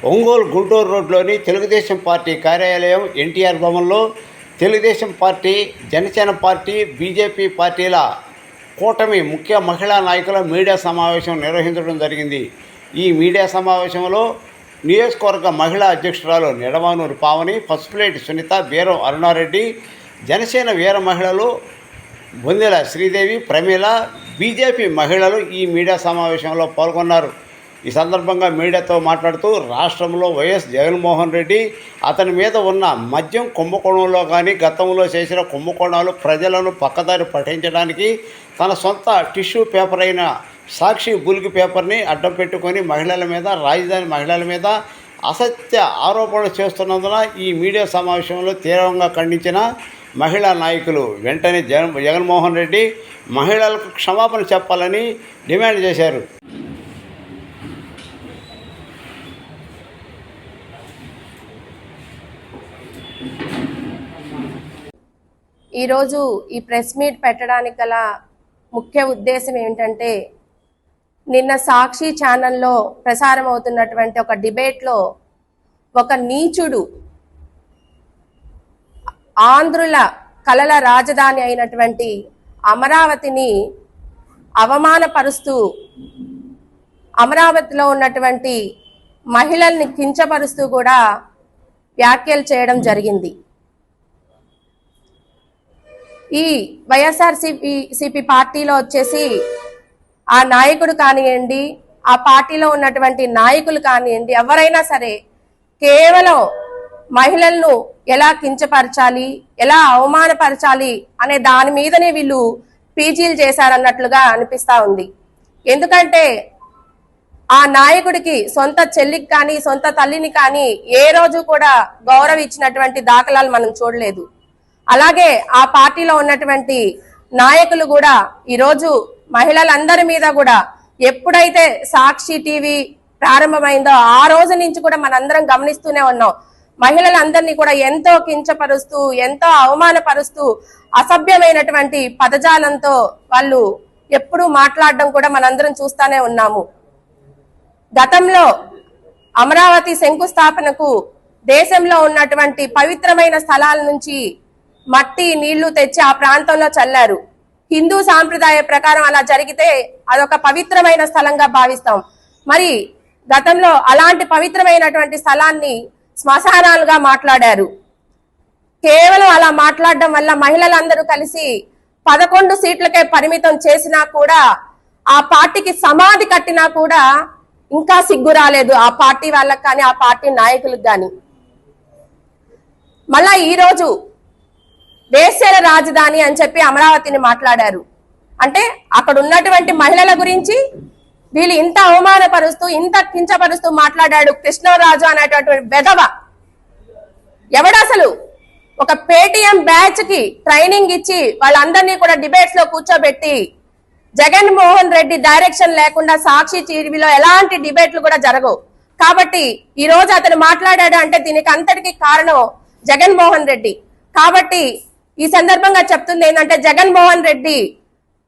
ఒంగోలు గుంటూరు రోడ్లోని తెలుగుదేశం పార్టీ కార్యాలయం ఎన్టీఆర్ భవన్లో Telugu Desam party, Janasena party, BJP పార్టీల కూటమి ముఖ్య మహిళా నాయకుల మీడియా సమావేశం నిర్వహించడం జరిగింది. ఈ మీడియా సమావేశంలో నియోజకవర్గ మహిళా అధ్యక్షురాలు నిడమానూరు పావని, పసుపులేటి సునీత, బీరం అరుణారెడ్డి, జనసేన వీర మహిళలు బొందెల శ్రీదేవి, ప్రమీల, బీజేపీ మహిళలు ఈ మీడియా సమావేశంలో పాల్గొన్నారు. ఈ సందర్భంగా మీడియాతో మాట్లాడుతూ రాష్ట్రంలో వైఎస్ జగన్మోహన్ రెడ్డి అతని మీద ఉన్న మద్యం కుంభకోణంలో కానీ గతంలో చేసిన కుంభకోణాలు ప్రజలను పక్కదారి పట్టించడానికి తన సొంత టిష్యూ పేపర్ అయిన సాక్షి బుల్గి పేపర్ని అడ్డం పెట్టుకొని మహిళల మీద, రాజధాని మహిళల మీద అసత్య ఆరోపణలు చేస్తున్నందున ఈ మీడియా సమావేశంలో తీవ్రంగా ఖండించిన మహిళా నాయకులు వెంటనే జగన్మోహన్ రెడ్డి మహిళలకు క్షమాపణ చెప్పాలని డిమాండ్ చేశారు. ఈరోజు ఈ ప్రెస్ మీట్ పెట్టడానికి గల ముఖ్య ఉద్దేశం ఏంటంటే, నిన్న సాక్షి ఛానల్లో ప్రసారం అవుతున్నటువంటి ఒక డిబేట్లో ఒక నీచుడు ఆంధ్రుల కలల రాజధాని అయినటువంటి అమరావతిని అవమానపరుస్తూ అమరావతిలో ఉన్నటువంటి మహిళల్ని కించపరుస్తూ కూడా వ్యాఖ్యలు చేయడం జరిగింది. ఈ వైఎస్ఆర్సీపీ పార్టీలో వచ్చేసి ఆ నాయకుడు కానివ్వండి, ఆ పార్టీలో ఉన్నటువంటి నాయకులు కానివ్వండి, ఎవరైనా సరే కేవలం మహిళలను ఎలా కించపరచాలి, ఎలా అవమానపరచాలి అనే దాని మీదనే వీళ్ళు పీజీలు చేశారన్నట్లుగా అనిపిస్తా ఉంది. ఎందుకంటే ఆ నాయకుడికి సొంత చెల్లికి కానీ, సొంత తల్లిని కానీ ఏ రోజు కూడా గౌరవం ఇచ్చినటువంటి దాఖలాలు మనం చూడలేదు. అలాగే ఆ పార్టీలో ఉన్నటువంటి నాయకులు కూడా ఈరోజు మహిళలందరి మీద కూడా ఎప్పుడైతే సాక్షి టీవీ ప్రారంభమైందో ఆ రోజు నుంచి కూడా మనందరం గమనిస్తూనే ఉన్నాం. మహిళలందరినీ కూడా ఎంతో కించపరుస్తూ, ఎంతో అవమానపరుస్తూ, అసభ్యమైనటువంటి పదజాలంతో వాళ్ళు ఎప్పుడూ మాట్లాడడం కూడా మనందరం చూస్తానే ఉన్నాము. గతంలో అమరావతి శంకుస్థాపనకు దేశంలో ఉన్నటువంటి పవిత్రమైన స్థలాల నుంచి మట్టి, నీళ్లు తెచ్చి ఆ ప్రాంతంలో చల్లారు. హిందూ సాంప్రదాయ ప్రకారం అలా జరిగితే అదొక పవిత్రమైన స్థలంగా భావిస్తాం. మరి గతంలో అలాంటి పవిత్రమైనటువంటి స్థలాన్ని శ్మశానాలుగా మాట్లాడారు. కేవలం అలా మాట్లాడడం వల్ల మహిళలందరూ కలిసి 11 సీట్లకే పరిమితం చేసినా కూడా, ఆ పార్టీకి సమాధి కట్టినా కూడా ఇంకా సిగ్గు రాలేదు ఆ పార్టీ వాళ్ళకి కానీ, ఆ పార్టీ నాయకులకు కానీ. మళ్ళా ఈరోజు వేశ్యల రాజధాని అని చెప్పి అమరావతిని మాట్లాడారు. అంటే అక్కడ ఉన్నటువంటి మహిళల గురించి వీళ్ళు ఇంత అవమానపరుస్తూ, ఇంత కించపరుస్తూ మాట్లాడాడు కృష్ణరాజు అనేటటువంటి వెధవ. ఎవడసలు ఒక పేటీఎం బ్యాచ్ కి ట్రైనింగ్ ఇచ్చి వాళ్ళందరినీ కూడా డిబేట్స్ లో కూర్చోబెట్టి, జగన్మోహన్ రెడ్డి డైరెక్షన్ లేకుండా సాక్షి టీవీలో ఎలాంటి డిబేట్లు కూడా జరగవు. కాబట్టి ఈ రోజు అతను మాట్లాడాడు అంటే దీనికి అంతటికి కారణం జగన్మోహన్ రెడ్డి. కాబట్టి ఈ సందర్భంగా చెప్తుంది ఏంటంటే, జగన్మోహన్ రెడ్డి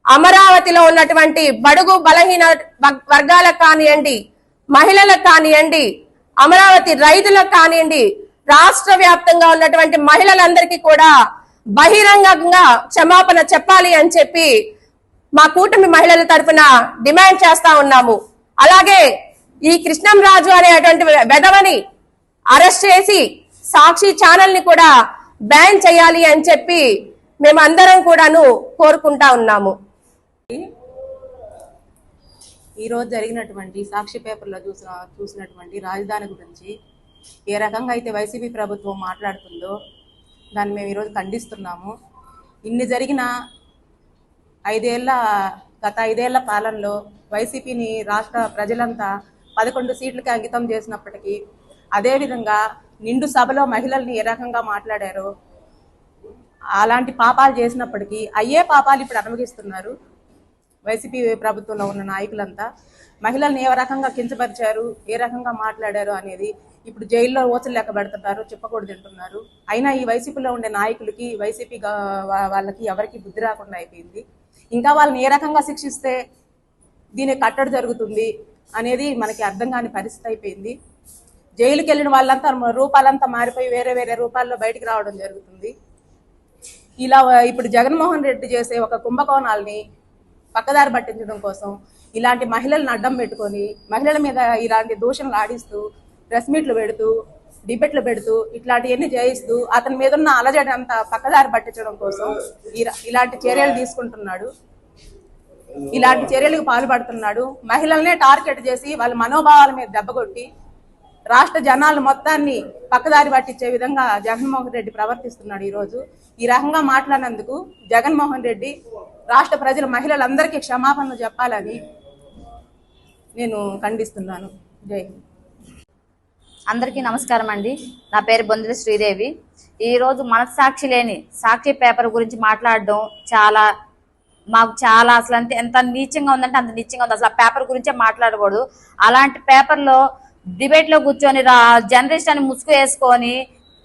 అమరావతిలో ఉన్నటువంటి బడుగు బలహీన వర్గాలకు కానివ్వండి, మహిళలకు కానివ్వండి, అమరావతి రైతులకు కానివ్వండి, రాష్ట్ర వ్యాప్తంగా ఉన్నటువంటి మహిళలందరికీ కూడా బహిరంగంగా క్షమాపణ చెప్పాలి అని చెప్పి మా కూటమి మహిళల తరఫున డిమాండ్ చేస్తా ఉన్నాము. అలాగే ఈ కృష్ణంరాజు అనేటువంటి వెధవని అరెస్ట్ చేసి సాక్షి ఛానల్ ని కూడా బ్యాన్ చేయాలి అని చెప్పి మేమందరం కూడాను కోరుకుంటా ఉన్నాము. ఈరోజు జరిగినటువంటి సాక్షి పేపర్లో చూసినటువంటి రాజధాని గురించి ఏ రకంగా అయితే వైసీపీ ప్రభుత్వం మాట్లాడుతుందో దాన్ని మేము ఈరోజు ఖండిస్తున్నాము. ఇన్ని జరిగిన గత ఐదేళ్ల పాలనలో వైసీపీని రాష్ట్ర ప్రజలంతా 11 సీట్లకి అంకితం చేసినప్పటికీ, అదేవిధంగా నిండు సభలో మహిళల్ని ఏ రకంగా మాట్లాడారో అలాంటి పాపాలు చేసినప్పటికీ అయ్యే పాపాలు ఇప్పుడు అనుభవిస్తున్నారు వైసీపీ ప్రభుత్వంలో ఉన్న నాయకులంతా. మహిళల్ని ఏ రకంగా కించపరిచారు, ఏ రకంగా మాట్లాడారు అనేది ఇప్పుడు జైల్లో ఓచలు లెక్క పెడుతున్నారు, చెప్పకూడదు తింటున్నారు. అయినా ఈ వైసీపీలో ఉండే నాయకులకి, వైసీపీ వాళ్ళకి ఎవరికి బుద్ధి రాకుండా అయిపోయింది. ఇంకా వాళ్ళని ఏ రకంగా శిక్షిస్తే దీనికి కట్టడి జరుగుతుంది అనేది మనకి అర్థం కాని పరిస్థితి అయిపోయింది. జైలుకి వెళ్ళిన వాళ్ళంతా రూపాలంతా మారిపోయి వేరే వేరే రూపాల్లో బయటికి రావడం జరుగుతుంది. ఇలా ఇప్పుడు జగన్మోహన్ రెడ్డి చేసే ఒక కుంభకోణాలని పక్కదారి పట్టించడం కోసం ఇలాంటి మహిళలను అడ్డం పెట్టుకొని మహిళల మీద ఇలాంటి దూషణలు ఆడిస్తూ ప్రెస్ మీట్లు పెడుతూ డిబేట్లు పెడుతూ ఇట్లాంటివన్నీ చేయిస్తూ అతని మీద ఉన్న అలజడి అంతా పక్కదారి పట్టించడం కోసం ఇలాంటి చర్యలు తీసుకుంటున్నాడు. ఇలాంటి చర్యలకు పాల్పడుతున్నాడు. మహిళలనే టార్గెట్ చేసి వాళ్ళ మనోభావాల మీద దెబ్బకొట్టి రాష్ట్ర జనాలు మొత్తాన్ని పక్కదారి పట్టించే విధంగా జగన్మోహన్ రెడ్డి ప్రవర్తిస్తున్నాడు. ఈరోజు ఈ రకంగా మాట్లాడినందుకు జగన్మోహన్ రెడ్డి రాష్ట్ర ప్రజల మహిళలందరికీ క్షమాపణలు చెప్పాలని నేను ఖండిస్తున్నాను. జై హింద్. అందరికీ నమస్కారం అండి. నా పేరు బొందిల శ్రీదేవి. ఈరోజు మనస్సాక్షి లేని సాక్షి పేపర్ గురించి మాట్లాడడం మాకు చాలా అసలు ఎంత నీచంగా ఉందంటే అంత నీచంగా ఉంది. అసలు ఆ పేపర్ గురించే మాట్లాడకూడదు. అలాంటి పేపర్లో డిబేట్లో కూర్చొని జర్నలిస్ట్ అని ముసుగు వేసుకొని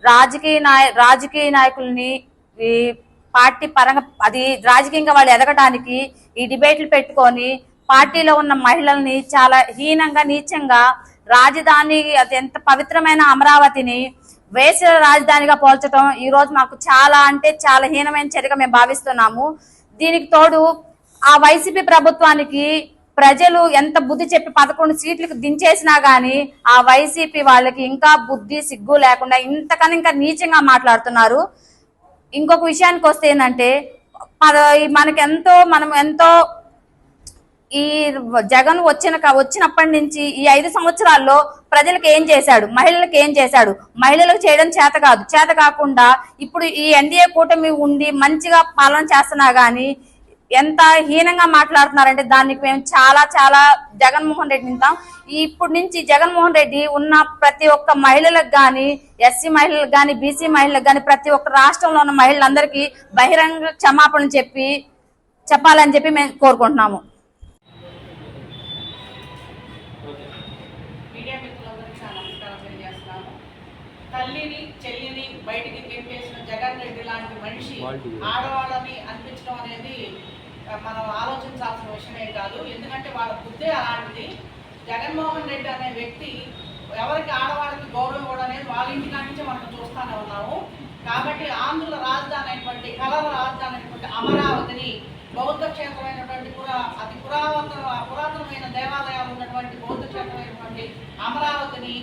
రాజకీయ నాయకుల్ని ఈ పార్టీ పరంగా అది రాజకీయంగా వాళ్ళు ఎదగడానికి ఈ డిబేట్లు పెట్టుకొని పార్టీలో ఉన్న మహిళల్ని చాలా హీనంగా నీచంగా రాజధాని అది ఎంత పవిత్రమైన అమరావతిని వేసే రాజధానిగా పోల్చడం ఈరోజు మాకు చాలా అంటే చాలా హీనమైన చర్యగా మేము భావిస్తున్నాము. దీనికి తోడు ఆ వైసీపీ ప్రభుత్వానికి ప్రజలు ఎంత బుద్ధి చెప్పి 11 సీట్లకు దించేసినా గానీ ఆ వైసీపీ వాళ్ళకి ఇంకా బుద్ధి సిగ్గు లేకుండా ఇంతకన్నా ఇంకా నీచంగా మాట్లాడుతున్నారు. ఇంకొక విషయానికి వస్తే ఏంటంటే మనం ఎంతో ఈ జగన్ వచ్చినప్పటి నుంచి ఈ 5 సంవత్సరాల్లో ప్రజలకు ఏం చేశాడు, మహిళలకు ఏం చేశాడు, మహిళలకు చేయడం చేత కాకుండా ఇప్పుడు ఈ ఎన్డీఏ కూటమి ఉండి మంచిగా పాలన చేస్తున్నా గానీ ఎంత హీనంగా మాట్లాడుతున్నారంటే దానికి మేము చాలా చాలా జగన్మోహన్ రెడ్డి నింటాం. ఇప్పుడు నుంచి జగన్మోహన్ రెడ్డి ఉన్న ప్రతి ఒక్క మహిళలకు గాని, ఎస్సీ మహిళలకు గాని, బీసీ మహిళలకు గాని ప్రతి ఒక్క రాష్ట్రంలో ఉన్న మహిళలందరికీ బహిరంగ క్షమాపణలు చెప్పాలని చెప్పి మేము కోరుకుంటున్నాము. తల్లిని చెల్లిని బయటికి గెంటేసిన జగన్ రెడ్డి లాంటి మనిషి ఆడవాళ్ళని అనిపించడం అనేది మనం ఆలోచించాల్సిన విషయమే కాదు. ఎందుకంటే వాళ్ళ బుద్ధి అలాంటిది. జగన్మోహన్ రెడ్డి అనే వ్యక్తి ఎవరికి ఆడవాళ్ళకి గౌరవం ఇవ్వడం అనేది వాళ్ళ ఇంటి నుంచే మనం చూస్తూనే ఉన్నాము. కాబట్టి ఆంధ్రుల రాజధాని అయినటువంటి కళల రాజధాని అయినటువంటి అమరావతిని బౌద్ధ క్షేత్రమైనటువంటి అతి పురాతనమైన దేవాలయాలు ఉన్నటువంటి బౌద్ధ క్షేత్రమైనటువంటి అమరావతిని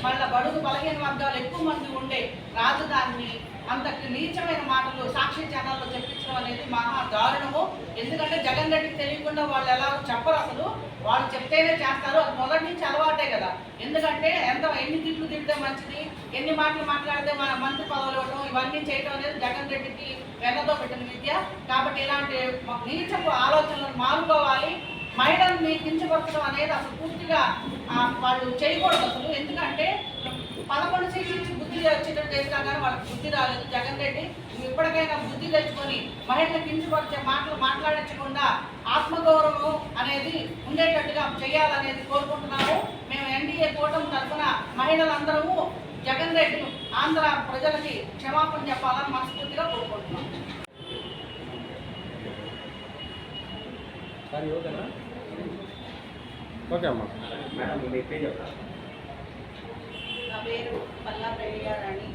మళ్ళీ బడుగు బలహీన వర్గాలు ఎక్కువ మంది ఉండే రాజధానిని అంత నీచమైన మాటలు సాక్షి ఛానల్లో చెప్పించడం అనేది మహా దారుణము. ఎందుకంటే జగన్ రెడ్డికి తెలియకుండా వాళ్ళు ఎలా చెప్పరు, అసలు వాళ్ళు చెప్తేనే చేస్తారు. అది మొదటి నుంచి అలవాటే కదా. ఎందుకంటే ఎన్ని తిట్లు తిడితే మంచిది, ఎన్ని మాటలు మాట్లాడితే మన మంత్రి పదవులు ఇవ్వడం, ఇవన్నీ చేయడం అనేది జగన్ రెడ్డికి వెన్నతో పెట్టిన విద్య. కాబట్టి ఇలాంటి నీచపు ఆలోచనలను మానుకోవాలి. మహిళల్ని కించపరచడం అనేది అసలు పూర్తిగా వాళ్ళు చేయకూడదు అసలు. ఎందుకంటే 11 సీట్లు ఇచ్చి బుద్ధి వచ్చేటట్టు చేసినా కానీ వాళ్ళకి బుద్ధి రాలేదు. జగన్ రెడ్డి ఇప్పటికైనా బుద్ధి తెచ్చుకొని మహిళలు కించపరిచే మాటలు మాట్లాడించకుండా ఆత్మగౌరవం అనేది ఉండేటట్టుగా చేయాలనేది కోరుకుంటున్నాము. మేము ఎన్డీఏ కూటమి తరఫున మహిళలందరము జగన్ రెడ్డి ఆంధ్ర ప్రజలకి క్షమాపణ చెప్పాలని మనస్ఫూర్తిగా కోరుకుంటున్నాం. నా పేరు పల్లా ప్రేమియారాణి.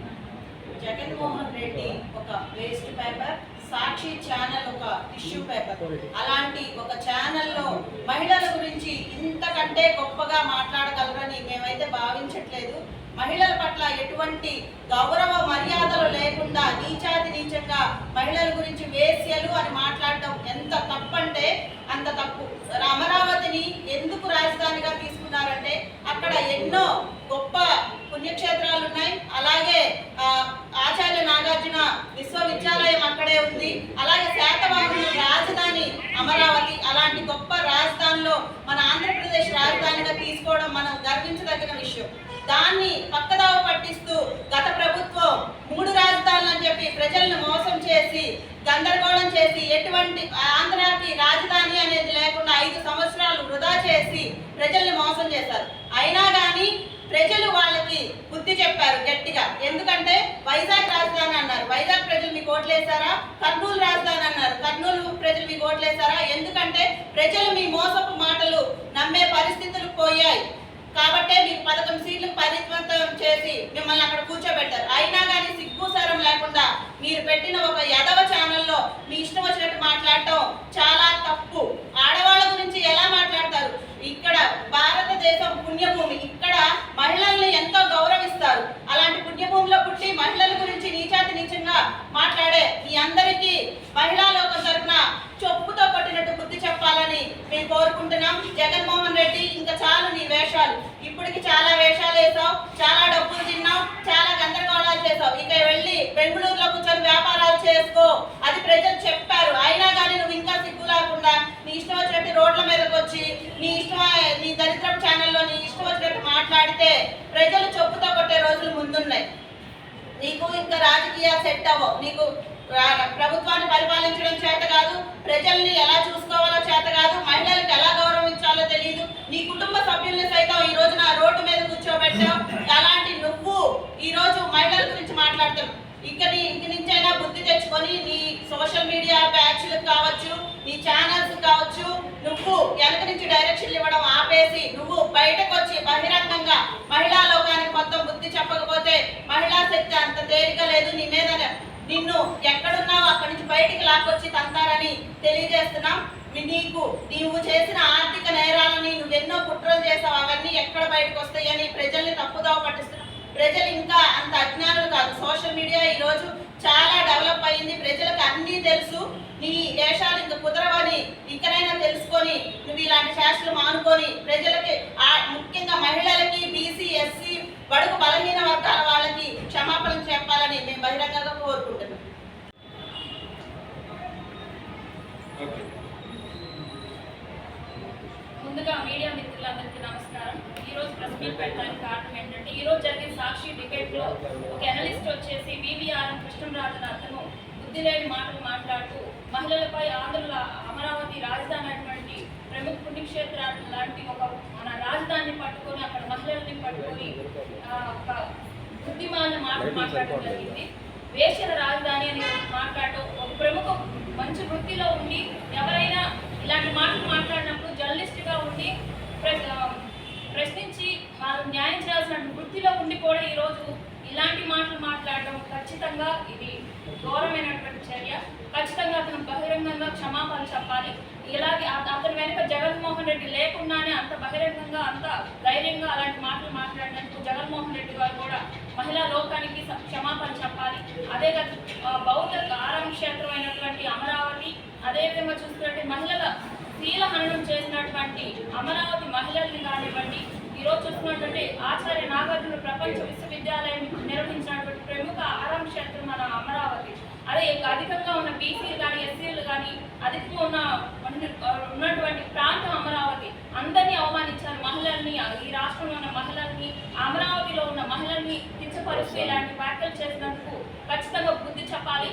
జగన్మోహన్ రెడ్డి ఒక వేస్ట్ పేపర్, సాక్షి ఛానల్ ఒక టిష్యూ పేపర్. అలాంటి ఒక ఛానల్లో మహిళల గురించి ఇంతకంటే గొప్పగా మాట్లాడగలరని మేమైతే భావించట్లేదు. మహిళల పట్ల ఎటువంటి గౌరవ మర్యాదలు లేకుండా నీచాతి నీచంగా మహిళల గురించి వేశ్యలు అని మాట్లాడటం ఎంత తప్పంటే అంత తప్పు. అమరావతిని ఎందుకు రాజధానిగా తీసుకున్నారంటే అక్కడ ఎన్నో గొప్ప పుణ్యక్షేత్రాలు ఉన్నాయి. అలాగే ఆచార్య నాగార్జున విశ్వవిద్యాలయం అక్కడే ఉంది. అలాగే శాతవాహనుల రాజధాని అమరావతి. అలాంటి గొప్ప రాజధానిలో మన ఆంధ్రప్రదేశ్ రాజధానిగా తీసుకోవడం మనం గర్వించదగిన విషయం. దాన్ని పక్కదావ పట్టిస్తూ గత ప్రభుత్వం 3 రాజధానులు అని చెప్పి ప్రజలను మోసం చేసి గందరగోళం చేసి ఎటువంటి ఆంధ్రాకి రాజధాని అనేది లేకుండా 5 సంవత్సరాలు వృధా చేసి ప్రజల్ని మోసం చేశారు. అయినా కానీ ప్రజలు వాళ్ళకి బుద్ధి చెప్పారు గట్టిగా. ఎందుకంటే వైజాగ్ రాజధాని అన్నారు, వైజాగ్ ప్రజలు మీకు ఓట్లేశారా? కర్నూలు రాజధాని అన్నారు, కర్నూలు ప్రజలు మీకు ఓట్లేశారా? ఎందుకంటే ప్రజలు మీ మోసపు మాటలు నమ్మే పరిస్థితులు పోయాయి. కాబట్టే మీకు 11 సీట్లకు పరిమితం చేసి మిమ్మల్ని అక్కడ కూర్చోబెట్టారు. అయినా కానీ సిగ్గుసారం లేకుండా మీరు పెట్టిన ఒక యదవ ఛానల్లో మీ ఇష్టం వచ్చినట్టు మాట్లాడటం చాలా తప్పు. ఆడవాళ్ళ గురించి ఎలా మాట్లాడతారు? ఇక్కడ భారతదేశం పుణ్యభూమి, ఇక్కడ మహిళల్ని ఎంతో గౌరవిస్తారు. అలాంటి పుణ్యభూమిలో పుట్టి మహిళల గురించి నీచాతి నీచంగా మాట్లాడే మీ అందరికీ మహిళా లోకం తరపున చొప్పుతో కొట్టినట్టు బుద్ధి చెప్పాలని మేము కోరుకుంటున్నాం. జగన్మోహన్ రెడ్డి, ఇంకా చాలు నీ వేషాలు. ఇప్పటికి చాలా వేషాలు వేసావు, చాలా డబ్బులు తిన్నావు, చాలా గందరగోళాలు చేసావు. ఇక వెళ్ళి బెంగళూరులో కూర్చొని వ్యాపారాలు చేసుకో, అది ప్రజలు చెప్పారు. అయినా కానీ నువ్వు ఇంకా సిగ్గు లేకుండా నీ ఇష్టం వచ్చినట్టు రోడ్ల మీదకి వచ్చి నీ దరిద్రపు ఛానల్లో నీ ఇష్టం వచ్చినట్టు మాట్లాడితే ప్రజలు చొప్పుతో కొట్టే రోజులు ముందున్నాయి. నీకు ఇంకా రాజకీయాలు సెట్ అవ్వవు. నీకు ప్రభుత్వాన్ని పరిపాలించడం చేత కాదు, ప్రజల్ని ఎలా చూసుకోవాలో చేత కాదు, మహిళలకు ఎలా గౌరవించాలో తెలియదు. నీ కుటుంబ సభ్యుల్ని సైతం ఈ రోజున రోడ్డు మీద కూర్చోబెట్టావు. అలాంటి నువ్వు ఈ రోజు మహిళల గురించి మాట్లాడతావు. ఇంక నుంచైనా బుద్ధి తెచ్చుకొని నీ సోషల్ మీడియా బ్యాచ్లకు కావచ్చు, నీ ఛానల్స్ కావచ్చు, నువ్వు వెనక నుంచి డైరెక్షన్లు ఇవ్వడం ఆపేసి నువ్వు బయటకు వచ్చి బహిరంగంగా మహిళా లోకానికి మొత్తం బుద్ధి చెప్పకపోతే మహిళా శక్తి అంత తేలిక లేదు. నీ మీద నిన్ను ఎక్కడున్నావో అక్కడి నుంచి బయటికి లాక్కొచ్చి తంతారని తెలియజేస్తున్నాం. నీవు చేసిన ఆర్థిక నేరాలని నువ్వెన్నో కుట్రలు చేసావు, అవన్నీ ఎక్కడ బయటకు వస్తాయని ప్రజల్ని తప్పుదోవ పట్టిస్తున్నావు. ప్రజలు ఇంకా అంత అజ్ఞానులు కాదు. సోషల్ మీడియా ఈ రోజు చాలా డెవలప్ అయింది, ప్రజలకు అన్నీ తెలుసు. నీ వేషాలు ఇంకా కుదరవని ఇకనైనా తెలుసుకొని నువ్వు ఇలాంటి శాస్త్రం మానుకొని ప్రజలకి, ముఖ్యంగా మహిళలకి, బీసీ, ఎస్సీ, బడుగు బలహీన వర్గాల వాళ్ళకి క్షమాపణ చెప్పాలని మేము బహిరంగంగా కోరుకుంటున్నాం. ముందుగా మీడియా మిత్రులందరికీ నమస్కారం. ఈరోజు ప్రెస్ మీట్ పెట్టడానికి కారణం ఏంటంటే, ఈరోజు జరిగిన సాక్షి డిబేట్లో ఒక ఎనలిస్ట్ వచ్చేసి వివిఆర్ఎన్ కృష్ణరాజు అతను బుద్ధి లేని మాటలు మాట్లాడుతూ మహిళలపై ఆంధ్రుల అమరావతి రాజధాని అటువంటి ప్రముఖ పుణ్యక్షేత్రాలు లాంటి ఒక మన రాజధానిని పట్టుకొని అక్కడ మహిళల్ని పట్టుకొని ఒక బుద్ధిమాన మాటలు మాట్లాడడం జరిగింది. వేశ్యల రాజధాని అని మాట్లాడటం, ఒక ప్రముఖ మంచి వృత్తిలో ఉండి ఎవరైనా ఇలాంటి మాటలు మాట్లాడినప్పుడు జర్నలిస్ట్గా ఉండి ప్రశ్నించి వాళ్ళు న్యాయం చేయాల్సిన వృత్తిలో ఉండి కూడా ఈరోజు ఇలాంటి మాటలు మాట్లాడడం ఖచ్చితంగా ఇది ఘోరమైనటువంటి చర్య. ఖచ్చితంగా అతను బహిరంగంగా క్షమాపణ చెప్పాలి. ఇలాగే అతని వెనుక జగన్మోహన్ రెడ్డి లేకుండానే అంత బహిరంగంగా, అంత ధైర్యంగా అలాంటి మాటలు మాట్లాడినందుకు జగన్మోహన్ రెడ్డి గారు కూడా మహిళా లోకానికి క్షమాపణ చెప్పాలి. అదే బౌద్ధ ఆరామ క్షేత్రం అయినటువంటి అమరావతి, అదేవిధంగా చూసుకున్నట్టు మహిళల శీలహననం చేసినటువంటి అమరావతి మహిళల్ని కానివ్వండి, ఈరోజు చూసుకున్నటువంటి ఆచార్య నాగార్జున ప్రపంచ విశ్వవిద్యాలయం నిర్వహించినటువంటి ప్రముఖ ఆరామ క్షేత్రం మన అమరావతి. అదే అధికంగా ఉన్న బీసీలు కానీ, ఎస్సీలు కానీ అధికంగా ఉన్నటువంటి ప్రాంతం అమరావతి. అందరినీ అవమానించారు మహిళల్ని, ఈ రాష్ట్రంలో ఉన్న మహిళల్ని, అమరావతిలో ఉన్న మహిళల్ని కించపరుస్తూ ఇలాంటి వ్యాఖ్యలు చేసినందుకు ఖచ్చితంగా బుద్ధి చెప్పాలి.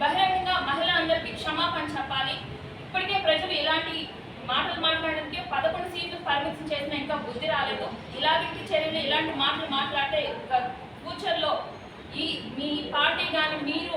బహిరంగంగా మహిళలందరికీ క్షమాపణ చెప్పాలి. ఇప్పటికే ప్రజలు ఇలాంటి మాటలు మాట్లాడడానికి 11 సీట్లు పరిమితం చేసిన ఇంకా బుద్ధి రాలేదు. ఇలాంటి చర్యలు, ఇలాంటి మాటలు మాట్లాడితే ఫ్యూచర్లో మీ పార్టీ కానీ, మీరు